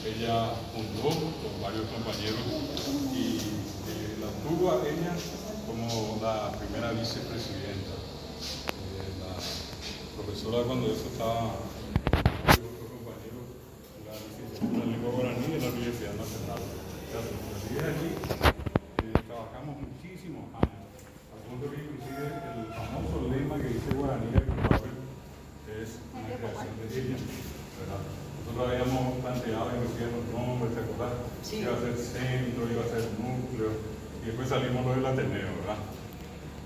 ella fundó con varios compañeros y la tuvo a ella como la primera vicepresidenta. La profesora, cuando eso estaba con otros compañeros, la licenciatura en lengua guaraní de la Universidad Nacional. Así es allí, trabajamos muchísimos años, al punto que inclusive el famoso lema que dice guaraní es una creación de ella, ¿verdad? Nosotros habíamos planteado inclusive los nombres, ¿te acordás? Sí. Iba a ser centro, iba a ser núcleo, y después salimos lo del Ateneo, ¿verdad?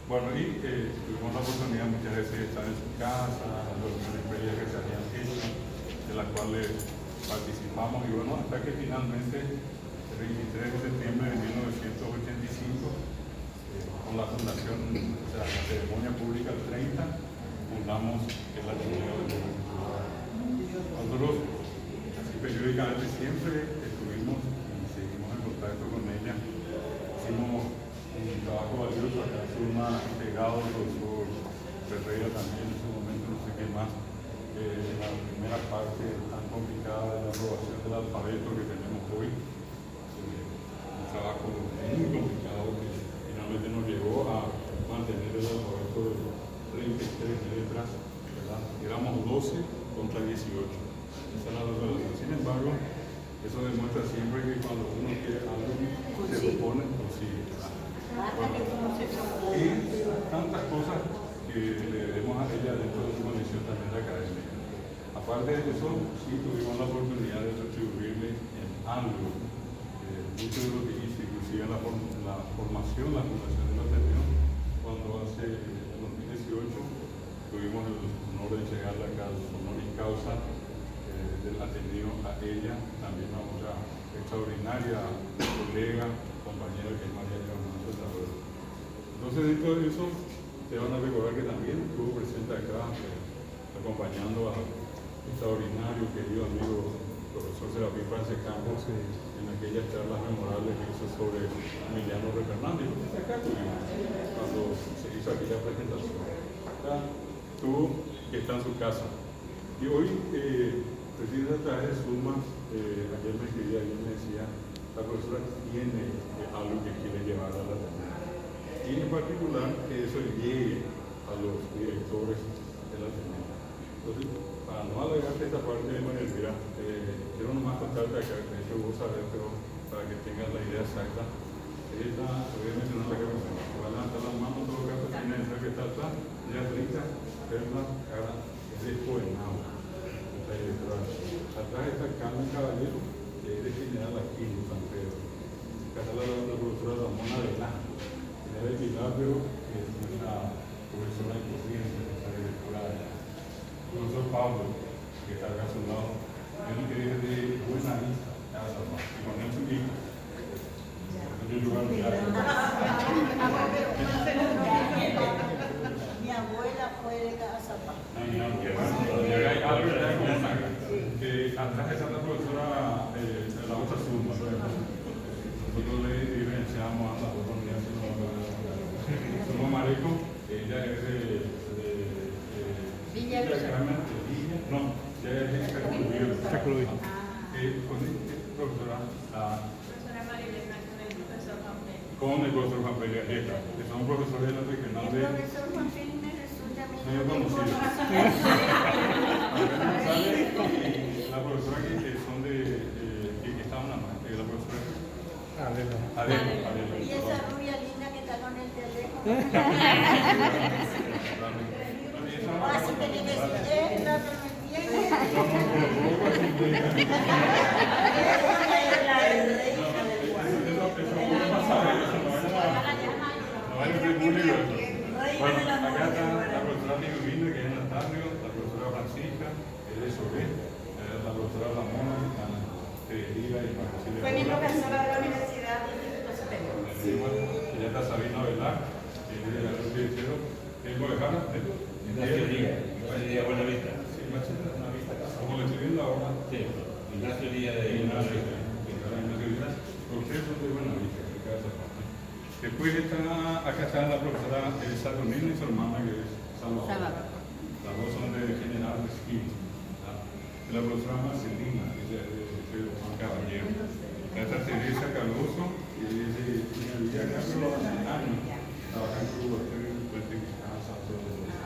Bueno, y tuvimos la oportunidad muchas veces de estar en su casa, las reuniones previas que se habían hecho, de las cuales participamos, y bueno, hasta que finalmente, el 23 de septiembre de 1985, con la fundación, o sea, la ceremonia pública el 30, fundamos el Ateneo de Cultura. Nosotros, así periódicamente, siempre estuvimos y seguimos en contacto con ella. Hicimos un trabajo valioso, acá Zulma Pegado, el profesor Ferreira también en su momento, no sé qué más, en la primera parte tan complicada de la aprobación del alfabeto que tenemos hoy. Un trabajo muy complicado que finalmente nos llevó a mantener el alfabeto de 33 letras, ¿verdad? Éramos 12 contra 18. Esa es la relación. Sin embargo, eso demuestra siempre que cuando uno quiere algo, se propone, consigue. Bueno, y tantas cosas que le debemos a ella dentro de su condición también de académica. Aparte de eso, sí tuvimos la oportunidad de retribuirle en algo mucho de lo que hizo, inclusive la formación, la fundación del Ateneo, cuando hace 2018 tuvimos el honor de llegarle acá al honoris causa del Ateneo a ella, también a otra extraordinaria colega, compañera que es María Leonardo Trabuelo. Entonces, dentro de eso, te van a recordar que también estuvo presente acá, acompañando al extraordinario, querido amigo, profesor Serafín Frances Campos, en aquellas charlas memorables que hizo sobre Emiliano Fernández. Acá tuvimos, cuando se hizo aquella presentación. Acá tuvo que está en su casa. Y hoy, precisamente a través de Zulma, ayer me escribía, ayer me decía, la profesora tiene algo que quiere llevar a la Ateneo. Y en particular que eso llegue a los directores de la Ateneo. Entonces, para no alargarte esta parte de María Elvira, quiero nomás contarte acá, de hecho vos sabés, pero para que tengas la idea exacta. Esta, voy a mencionar la cabeza, va a levantar las manos, en todo caso, tiene esa que está atrás, ya rica, pero la cara es de poemado. Atrás está Carmen Caballero, que es de general aquí en San Pedro. Acá está la profesora Ramona Velasco, que es de Pilar, que es nuestra profesora de corriente, nuestra directora de el profesor Pablo, que está acá a su lado, él que es de Buena Vista, y con él su hijo. Mi abuela fue de Cazapá. Que atrás está la profesora de la otra Zulma. Nosotros le diferenciamos a las dos unidades. Zulma Mareco, ella es de Villa. No, ella es de Caculubio. Profesora con el profesor Juan Pérez Arrieta, que son profesores de la regional de... El profesor Juan Pérez me resulta medio conocido. Y la profesora que son de... que estaban la más, la profesora... Adela. Y esa rubia linda que está con el teléfono. Así tenía que decir, no te me entiendes. Bueno, acá está la profesora Livina, que es Natalio, la profesora Francisca, que es de Soler, la profesora Ramona, Teredira y Marcela. Fue mi profesora de la Universidad del Instituto Superior. Y ya está Sabina Velar, que es de la Universidad. ¿Quién puede dejar? Ignacio Díaz, Buena Vista. Sí, como le estoy viendo ahora. Sí, Ignacio Díaz de Ignacio Díaz. Ustedes son de Buena Vista, de casa. Después acá está la profesora Saturnina y su hermana, que es Salvador. Las dos son de General Espíritu. la profesora Marcelina, ella es Juan Caballero. Esta Teresa Cardoso, que es de una vida acá, pero hace años, trabaja en Cuba, puede que casa, todo eso.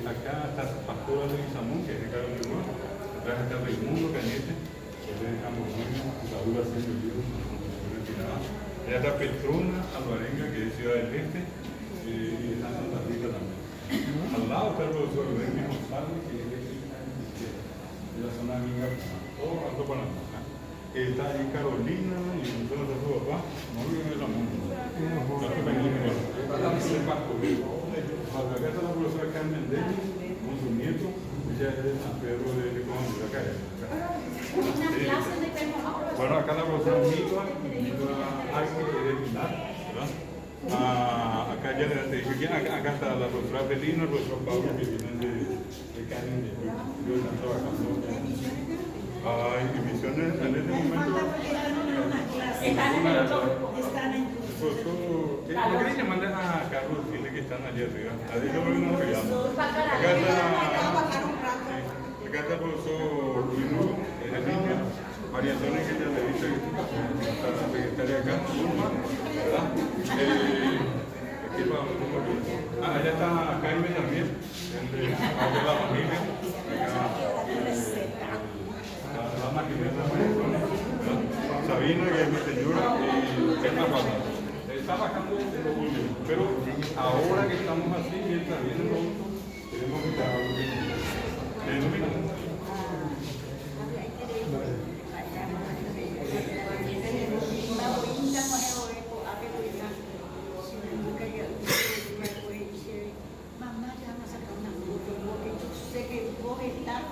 Acá está Pastora de Isamón, que es de Carlos de Juan. Atrás está Raimundo Cañete, que es de Camboya, Saúl Arsenio Dios, retirada. Allá está Petrona Alvarenga, que es de Ciudad del Este, y está Santa Rita también. Al lado está el profesor Remy González, que es de la zona de Minga, todo Alto Panamá. Está ahí Carolina y entonces está su papá, no vive en el mundo. Acá está la profesora Carmen Deli, con su nieto, ella es de San Pedro de Colombia, acá es. Bueno, acá la profesora Milva Ángel de Pilar, ¿verdad? Acá ya te dije que acá está la profesora Belina, el profesor Pablo, que vienen de Canin, de yo están trabajando en misiones en este momento. Están en ¿Por qué le mandan a Carlos y que están allá arriba? Ahí lo ven olvidando. Acá está el profesor Luis Nudo, que es de Limpia. María Antonia, que ya le dice que está la secretaria acá, Zulma, ¿verdad? Allá está Jaime también, de la familia. La maquineta María Antonia, Sabina, que es mi señora, y es la mamá. Está bajando en lo último, pero ahora que estamos así, mientras viene el otro, tenemos que estar algo que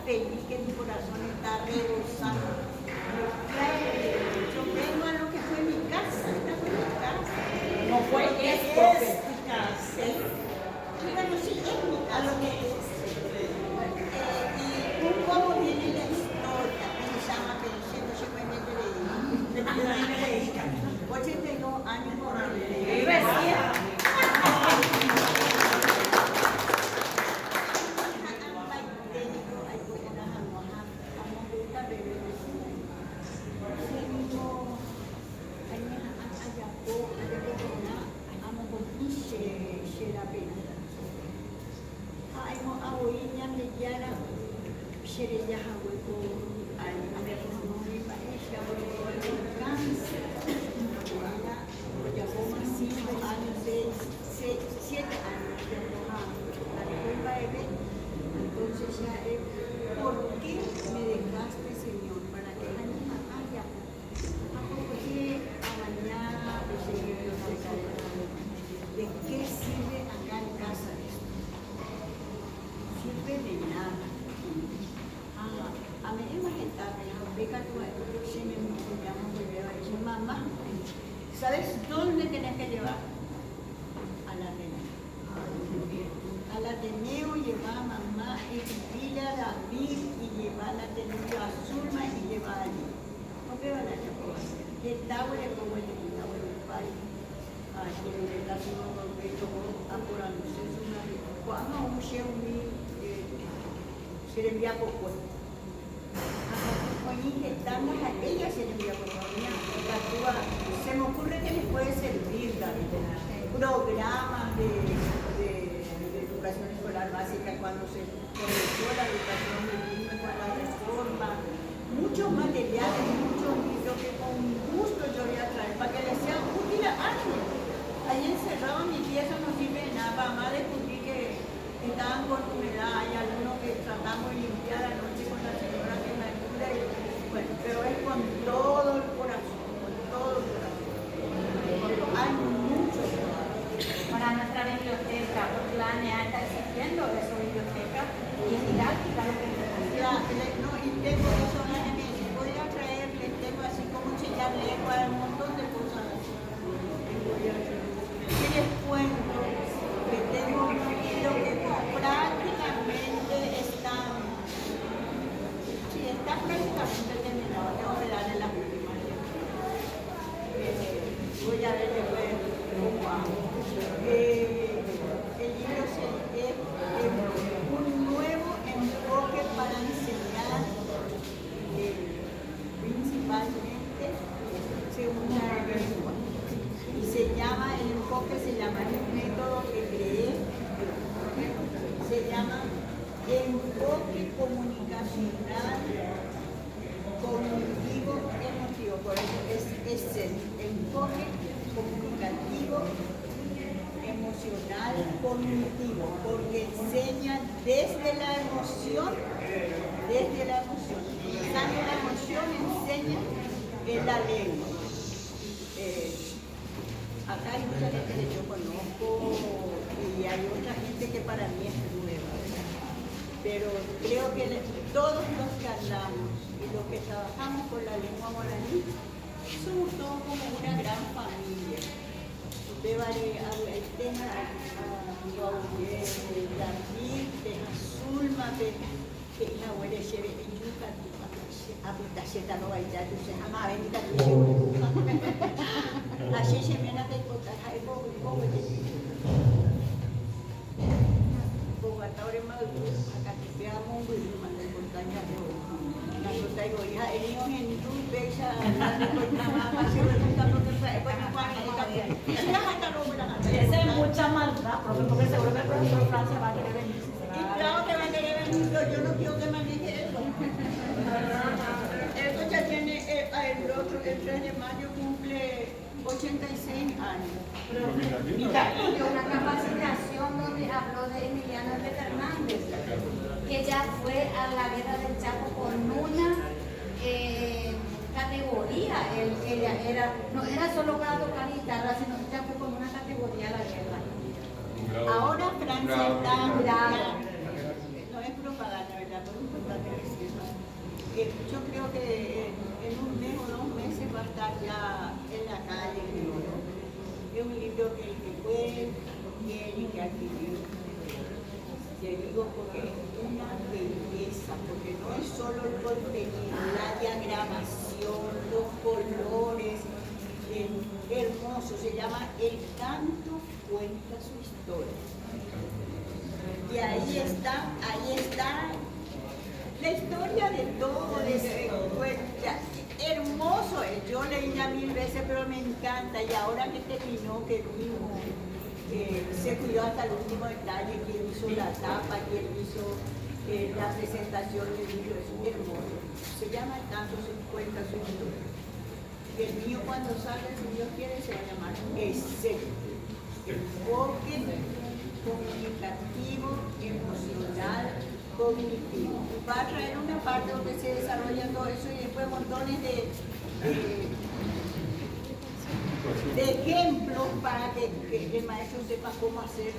feliz, que mi corazón está rebosando. Yo vengo a lo que fue mi casa, esta fue mi casa. No fue esto. Es mi casa. Bueno, sí, es mi casa. A lo que es. Y un poco viene la historia, que se llama Feliciano Chicuenete de 82 años por ahí. ¿Sabes dónde tenés que llevar? Al Ateneo. Al Ateneo lleva a mamá, escribirle a David y lleva al Ateneo a Zulma y lleva a allí. No veo a la cosa. Que está bueno como el está bueno el padre. Que le está haciendo con esto, apurándose su marido. Cuando un cheumi se le envía por cuerpo. A ella se le envía por cuerpo. Se me ocurre que les puede servir, David, programas de educación escolar básica cuando se comenzó la educación bilingüe con la reforma, muchos materiales, muchos libros que con gusto yo voy a traer para que les sea útil a alguien. Ahí encerrado en mi pieza no sirve de nada, para más descubrí que estaban con humedad, hay algunos que tratamos de limpiar la noche con la señora que me ayuda, y, bueno, pero es con todo el corazón, con todo el corazón. Hay mucho para nuestra biblioteca, Orlania está exigiendo de su biblioteca y es didáctica lo que no, y tengo eso, voy a traerles, tengo así como enseñar lengua, un montón de cosas así. Y les cuento que tengo un libro que prácticamente está prácticamente terminado, tengo que darle la última. Voy a ver después cómo hago. El libro es un nuevo enfoque para enseñar de la emoción. Usando la emoción enseña en la lengua. Acá hay mucha gente que yo conozco y hay otra gente que para mí es nueva. Pero creo que todos los que hablamos y los que trabajamos con la lengua guaraní somos todos como una gran familia. Bebare el tema Guauye, David, Zulma, que la huele lleve en yuca, apitacheta no baita, tú se ama venita tú se así se me nace con tajai poco Bogatore Magu, acá te veamos un video, manda el montaña de hoy. La nota digo, hija, el niño en tu pecha, la de mamá, se ve un campo que fue, bueno, cuando el campo. Si la gata no me la gata. Esa es mucha maldad, porque seguro que el profesor Francia va a querer venir. Y claro que va a querer venir, yo no quiero que maneje eso. Eso ya tiene, el otro, el 3 de mayo cumple 86 años. Y también dio una capacitación donde habló de Emiliano de Fernández, que ya fue a la guerra del Chaco con una categoría. Ella era, no era solo para tocar guitarra, sino que ya fue con una categoría a la guerra. Ahora Francia está, no es propaganda, ¿verdad? Pero es importante decirlo. Yo creo que en un mes o 2 meses va a estar ya en la calle. Es un libro que el que puede, tiene que adquirir. Te digo porque es una belleza, porque no es solo el contenido, la diagramación, los colores, hermoso, se llama El canto cuenta su historia. Y ahí está la historia de todo, de ese cuenta. Hermoso es, yo leí ya 1000 veces, pero me encanta. Y ahora que terminó, que vimos, se cuidó hasta el último detalle, quien hizo la tapa, quien hizo la presentación del libro, es hermoso. Se llama El canto cuenta su historia. Y el mío cuando salga, si Dios quiere, se va a llamar enfoque comunicativo, emocional, cognitivo. Va a traer una parte donde se desarrolla todo eso y después montones de ejemplos para que el maestro sepa cómo hacer,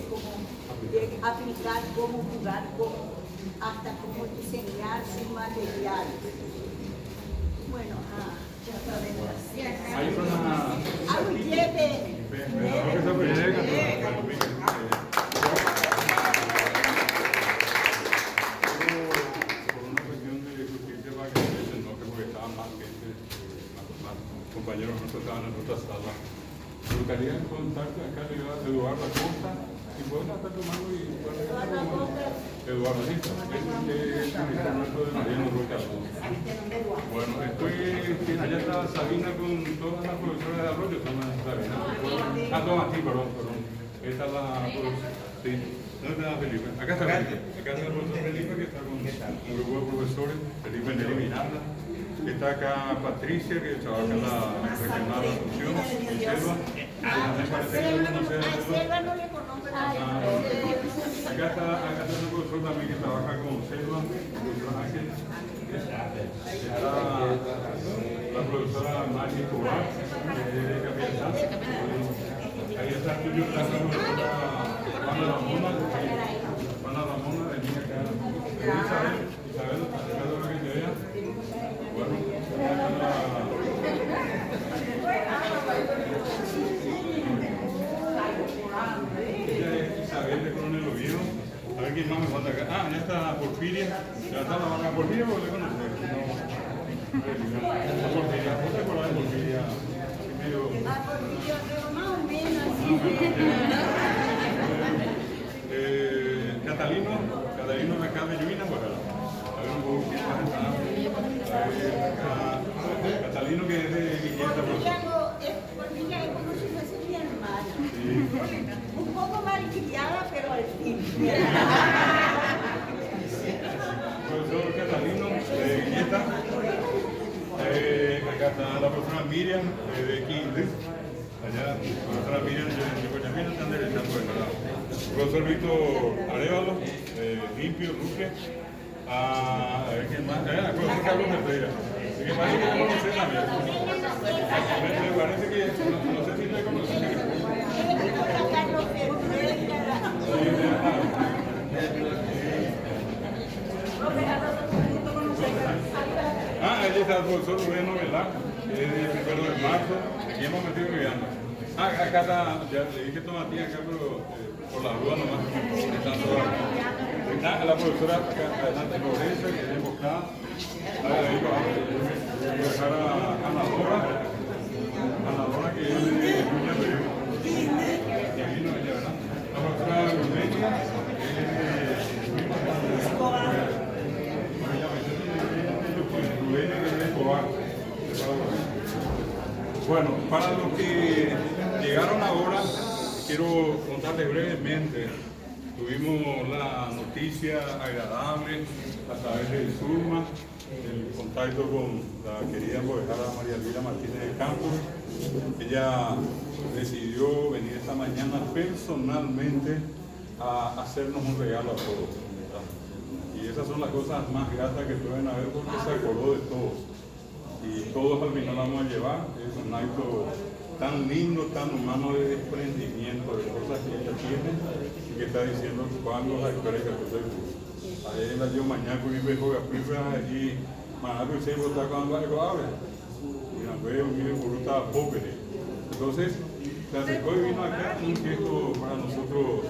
cómo aplicar, cómo jugar, hasta cómo diseñar sus materiales. Bueno, ya sabemos. Hay compañeros nuestros estaban en otra sala. Me gustaría contarte acá a Eduardo Acosta y pueden estar tomando y Eduardo Acosta, es el nuestro de Mariano Roca. Bueno, allá está Sabina con todas las profesoras de Arroyo, están Sabina. Todas aquí, perdón. Esta es la profesora. Sí. ¿Dónde está Felipe? Acá está Felipe. Acá está el profesor Felipe que está con un grupo de profesores, Felipe Neri Miranda. Está acá Patricia, que trabaja en la regional de Asunción, con Selva. A Selva no le conozco. Acá está el profesor también que trabaja con Selva, el profesor Ángel. Está la profesora Mari Escobar, de Capitán. Ahí está Julio, está la profesora Juana Ramona, de niña acá. Isabel, acá lo que te vea. Bueno, ella es Isabel de Coronel Oviedo. A ver quién más me falta acá. Ya está Porfiria. ¿Ya está la vaca Porfiria o le conoces? No. Porfiria. ¿Vos te acordás de Porfiria? Porfiria, pero más o menos así. Catalino de acá de Lluina, bueno. A ver un poco quién más está. Catalino que es de Guilleta. Porfiria es como si fuese mi hermana. Sí. Un poco malcriada, pero al fin. Profesor Catalino de Guilleta. Acá está la profesora Miriam de Quindre. Allá, la profesora Miriam de Coñamina están derechando de nada. Profesor Víctor Arevalo, Limpio, Luque. A ver quién más. Conoce a Carlos Ferreira. Así que parece que lo conoce también. Me parece que, no sé si le conoce. Carlos Ferreira. Ahí está el profesor Rubén Novelar, que es el 1 de marzo, y hemos metido viviendo. Acá está, ya le dije a Matías acá, pero por la duda nomás. La profesora acá adelante, Lorenzo, que es enfocada. Ahí voy a dejar a Ana Dora, que es de Julia Perú, que vino ella, ¿verdad? La profesora Lumelia, que es de Escobar. Bueno, para los que llegaron ahora, quiero contarles brevemente. Tuvimos la noticia agradable a través del Zulma, el contacto con la querida abogada María Elvira Martínez de Campos. Ella decidió venir esta mañana personalmente a hacernos un regalo a todos. Y esas son las cosas más gratas que pueden haber porque se acordó de todos. Y todos al final vamos a llevar. Es un acto tan lindo, tan humano de desprendimiento de cosas que ella tiene y que está diciendo cuando la historia que estoy. A ella yo mañana con mi viejo allí, mañana que se vota cuando algo abre. Y nos veo, mire, por ruta pobre. Entonces, se acercó y vino acá un gesto para nosotros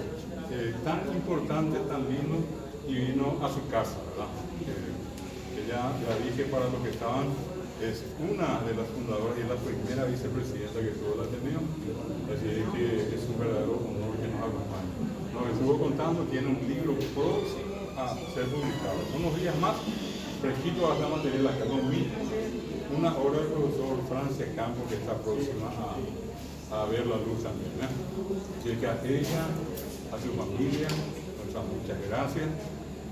tan importante, tan lindo. Y vino a su casa, ¿verdad? Que ya dije para los que estaban, es una de las fundadoras y es la primera vicepresidenta que tuvo la Ateneo. Así que es un verdadero honor que nos acompañe. Nos estuvo contando, tiene un libro próximo a ser publicado. Unos días más, fresquito va a estar material acá lo mismo. Una obra del profesor Francia Campos que está próxima a ver la luz también. Así que a ella, a su familia, muchas gracias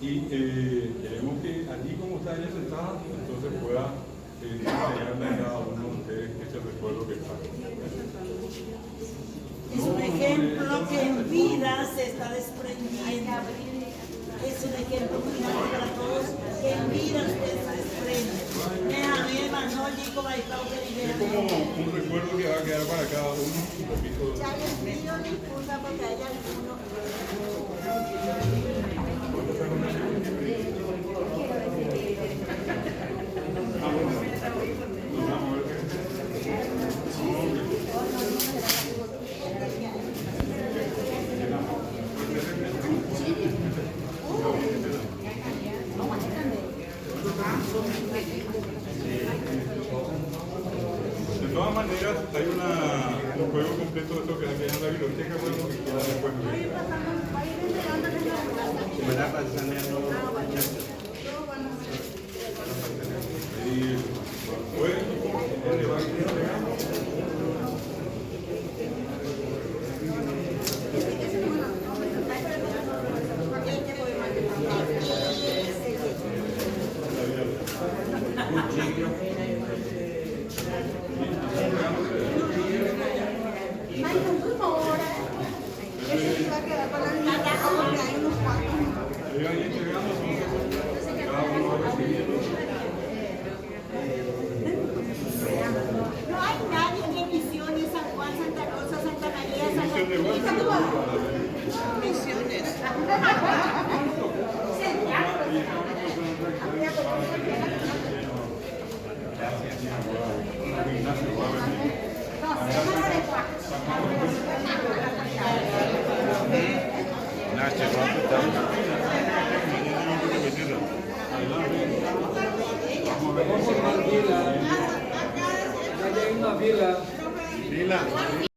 y queremos que allí como está ella sentada entonces pueda enseñarle a cada uno de ustedes este recuerdo que está. Es un ejemplo que en vida se está desprendiendo. Es un ejemplo muy grande para todos que en vida ustedes se desprenden. Es como un recuerdo que va a quedar para cada uno. Repito. Ya les pido disculpas porque hay algunos. De todas maneras, hay un juego completo de esto que hay en la biblioteca, bueno, que queda después. Y No hay nadie en Misiones, San Juan, Santa Rosa, Santa María, Santa Misiones. Vamos a formar fila. Ya hay una fila.